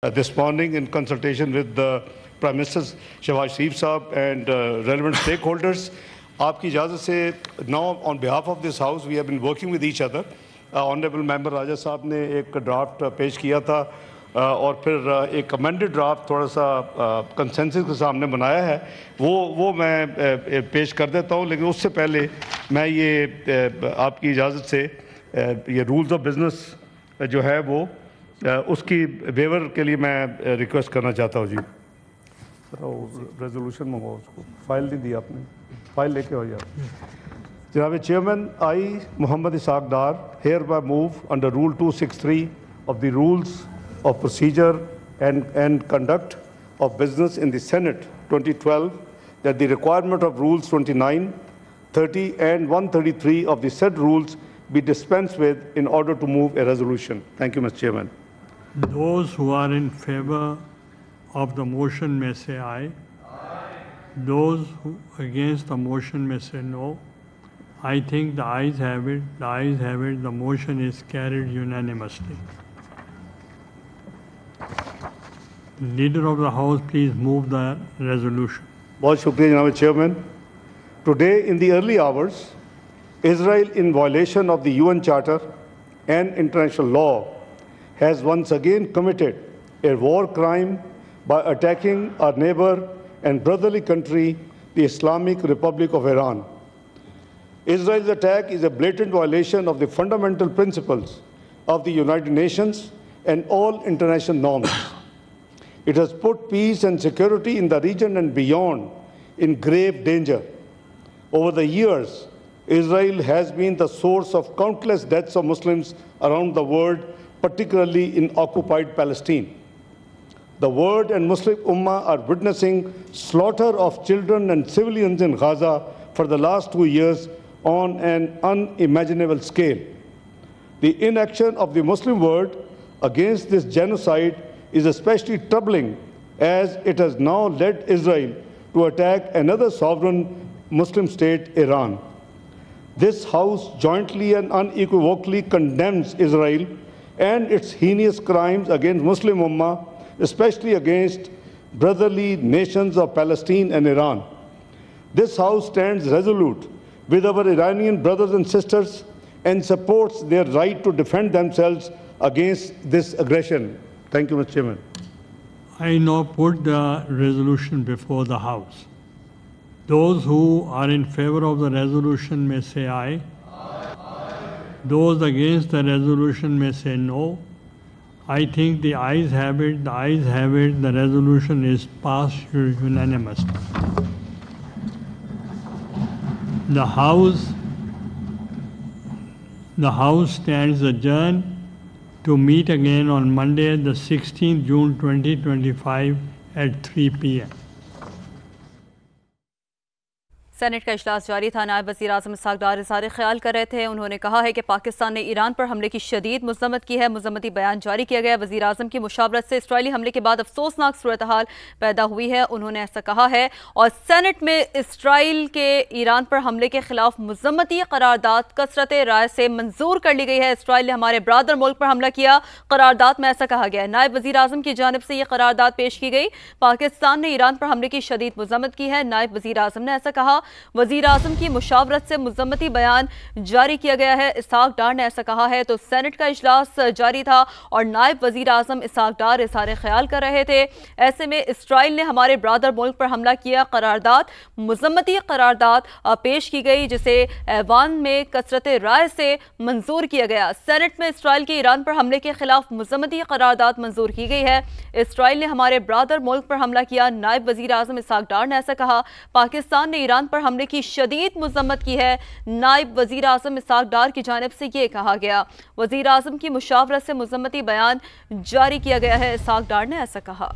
this morning in consultation with the Prime Minister Shehbaz Sharif Saab and relevant stakeholders. आपकी इजाज़त से now on behalf of this house we have been working with each other. Honorable Member राजा साहब ने एक draft पेश किया था और फिर एक अमेंडेड ड्राफ्ट थोड़ा सा कंसेंसस के सामने बनाया है, वो मैं पेश कर देता हूँ। लेकिन उससे पहले मैं ये आपकी इजाज़त से ये रूल्स ऑफ बिज़नेस जो है वो उसकी वेवर के लिए मैं रिक्वेस्ट करना चाहता हूँ। जी रेजोल्यूशन मंगवाओ, उसको फाइल नहीं दी आपने, फाइल लेके आओ यार। जनाब chairman, I Mohammad Isaac Dar hereby move under Rule 263 of the Rules of Procedure and Conduct of Business in the Senate 2012 that the requirement of Rules 29, 30 and 133 of the said rules be dispensed with in order to move a resolution. Thank you, Mr. Chairman. Those who are in favor of the motion may say aye. Those who against the motion may say no. I think the ayes have it. The ayes have it. The motion is carried unanimously. Leader of the House, please move the resolution. बहुत शुक्रिया जनाब chairman. Today in the early hours, Israel, in violation of the UN Charter and international law, has once again committed a war crime by attacking our neighbor and brotherly country, the Islamic Republic of Iran. Israel's attack is a blatant violation of the fundamental principles of the United Nations and all international norms. It has put peace and security in the region and beyond in grave danger. Over the years, Israel has been the source of countless deaths of Muslims around the world, particularly in occupied Palestine. The world and Muslim Ummah are witnessing slaughter of children and civilians in Gaza for the last 2 years on an unimaginable scale. The inaction of the Muslim world against this genocide is especially troubling as it has now led Israel to attack another sovereign Muslim state, Iran. This House jointly and unequivocally condemns Israel and its heinous crimes against Muslim Ummah, especially against brotherly nations of Palestine and Iran. This House stands resolute with our Iranian brothers and sisters and supports their right to defend themselves against this aggression. Thank you, Mr. Chairman. I now put the resolution before the House. Those who are in favor of the resolution may say aye. Those against the resolution may say no. I think the ayes have it. The ayes have it. The resolution is passed unanimously. The House stands adjourned to meet again on Monday, the 16th June 2025 at 3 p.m. Senate का इजलास जारी था। नायब वज़ीर आज़म Isaac डार इज़हार ख्याल कर रहे थे। उन्होंने कहा है कि पाकिस्तान ने ईरान पर हमले की शदीद मज़म्मत की है। मज़म्मती बयान जारी किया गया। वज़ीर आज़म की मुशावरत से इसराइली हमले के बाद अफसोसनाक सूरत हाल पैदा हुई है, उन्होंने ऐसा कहा है। और सेनेट में इसराइल के ईरान पर हमले के खिलाफ मज़म्मती करारदाद कसरत राय से मंजूर कर ली गई है। इसराइल ने हमारे ब्रादर मुल्क पर हमला किया, करारदाद में ऐसा कहा गया है। नायब वज़ीर आज़म की जानिब से यह करारदाद पेश की गई। पाकिस्तान ने ईरान पर हमले की शदीद मज़म्मत की है। नायब वज़ीर आज़म ने ऐसा कहा। वज़ीर आज़म की मुशावरत से मुज़म्मती बयान जारी किया गया है। इसाक डार ने ऐसा कहा है। तो सेनेट का इजलास जारी था और नायब वज़ीर आज़म इसाक डार इज़हार ख्याल कर रहे थे। ऐसे में इसराइल ने हमारे ब्रादर मुल्क पर हमला किया, करारदाद मुज़म्मती करारदाद पेश की गई, जिसे ऐवान में कसरत राय से मंजूर किया गया। सेनेट में इसराइल के ईरान पर हमले के खिलाफ मुज़म्मती करारदाद मंजूर की गई है। इसराइल ने हमारे ब्रादर मुल्क पर हमला किया। नायब वज़ीर आज़म इसाक डार ने ऐसा कहा। पाकिस्तान ने ईरान पर हमले की शदीद मुज़म्मत की है। नायब वज़ीर आज़म इसाक डार की जानिब से ये कहा गया। वज़ीर आज़म की मुशावरत से मुज़म्मती बयान जारी किया गया है। इसाक डार ने ऐसा कहा।